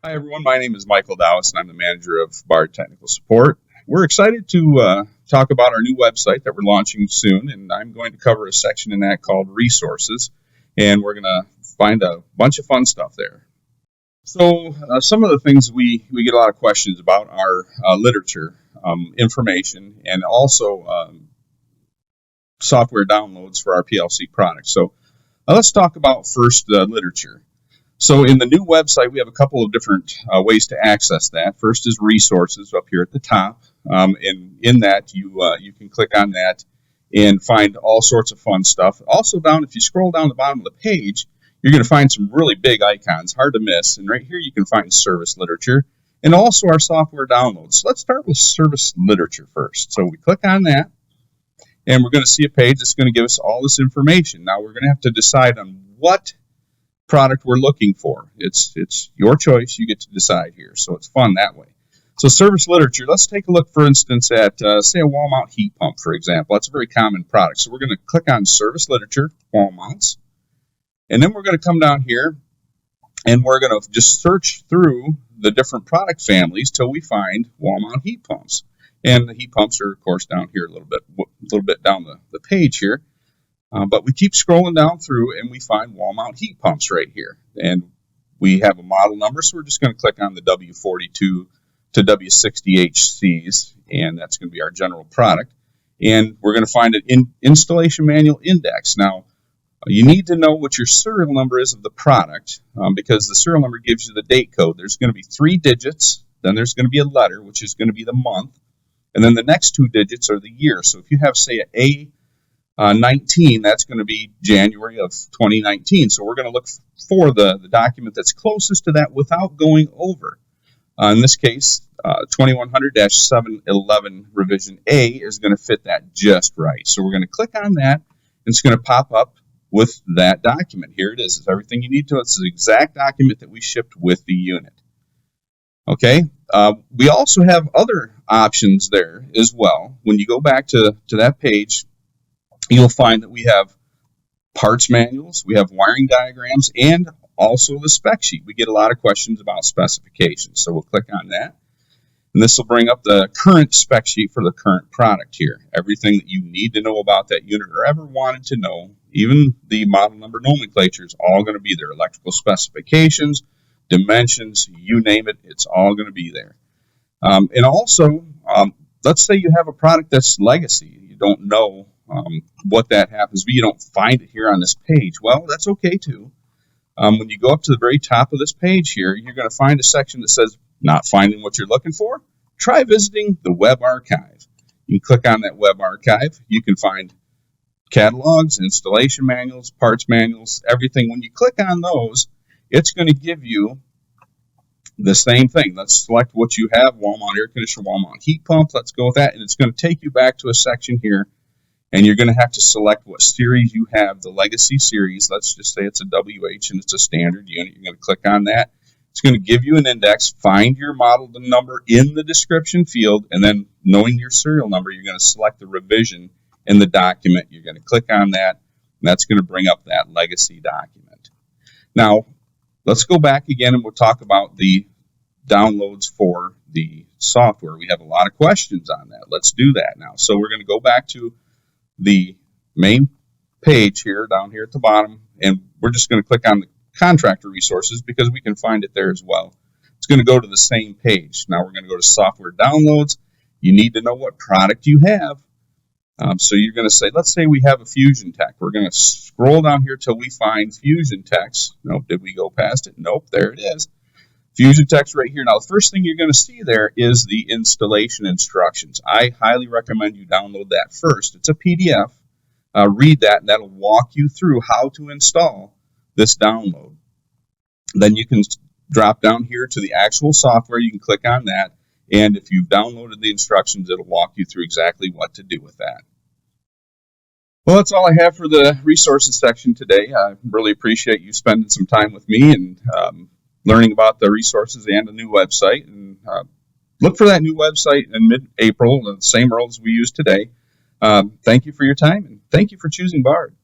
Hi, everyone. My name is Michael Dowis, and I'm the manager of Bard Technical Support. We're excited to talk about our new website that we're launching soon, and I'm going to cover a section in that called Resources, and we're going to find a bunch of fun stuff there. So some of the things we get a lot of questions about are literature, information, and also software downloads for our PLC products. So let's talk about first literature. So in the new website, we have a couple of different ways to access that. First is resources up here at the top, and in that you can click on that and find all sorts of fun stuff. Also down, if you scroll down the bottom of the page, you're going to find some really big icons, hard to miss. And right here you can find service literature and also our software downloads. So let's start with service literature first. So we click on that, and we're going to see a page that's going to give us all this information. Now we're going to have to decide on what product we're looking for. It's your choice. You get to decide here. So it's fun that way. So service literature, let's take a look, for instance, at, say, a wall mount heat pump, for example. That's a very common product. So we're going to click on service literature, wall mounts. And then we're going to come down here, and we're going to just search through the different product families till we find wall mount heat pumps. And the heat pumps are, of course, down here a little bit down the page here. But we keep scrolling down through, and we find wall mount heat pumps right here. And we have a model number, so we're just going to click on the W42 to W60HCs, and that's going to be our general product. And we're going to find an installation manual index. Now, you need to know what your serial number is of the product, because the serial number gives you the date code. There's going to be 3 digits, then there's going to be a letter, which is going to be the month, and then the next 2 digits are the year. So if you have, say, a 19, that's going to be January of 2019. So we're going to look for the document that's closest to that without going over. In this case, 2100-711 revision A is going to fit that just right. So we're going to click on that, and it's going to pop up with that document. Here it is. It's everything you need to. It's the exact document that we shipped with the unit. Okay. We also have other options there as well. When you go back to that page, you'll find that we have parts manuals, we have wiring diagrams, and also the spec sheet. We get a lot of questions about specifications, so we'll click on that. And this will bring up the current spec sheet for the current product here. Everything that you need to know about that unit or ever wanted to know, even the model number nomenclature, is all going to be there. Electrical specifications, dimensions, you name it, it's all going to be there. And also, let's say you have a product that's legacy. You don't know what that happens, but you don't find it here on this page. Well, that's okay too. When you go up to the very top of this page here, you're going to find a section that says not finding what you're looking for. Try visiting the web archive. You can click on that web archive. You can find catalogs, installation manuals, parts manuals, everything. When you click on those, it's going to give you the same thing. Let's select what you have: wall mount air conditioner, wall mount heat pump. Let's go with that, and it's going to take you back to a section here. And you're going to have to select what series you have, the legacy series. Let's just say it's a WH and it's a standard unit. You're going to click on that. It's going to give you an index. Find your model number in the description field, and then knowing your serial number, you're going to select the revision in the document. You're going to click on that, and that's going to bring up that legacy document. Now, let's go back again, and we'll talk about the downloads for the software. We have a lot of questions on that. Let's do that now. So we're going to go back to the main page here, down here at the bottom, and we're just going to click on the contractor resources because we can find it there as well. It's going to go to the same page. Now we're going to go to software downloads. You need to know what product you have. So you're going to say, let's say we have a Fusion Tech. We're going to scroll down here till we find Fusion Techs. Nope, did we go past it? Nope, there it is. Fusion Tech's right here. Now, the first thing you're going to see there is the installation instructions. I highly recommend you download that first. It's a PDF. Read that, and that'll walk you through how to install this download. Then you can drop down here to the actual software. You can click on that, and if you've downloaded the instructions, it'll walk you through exactly what to do with that. Well, that's all I have for the resources section today. I really appreciate you spending some time with me and learning about the resources and a new website. And look for that new website in mid-April, the same roles we use today. Thank you for your time, and thank you for choosing Bard.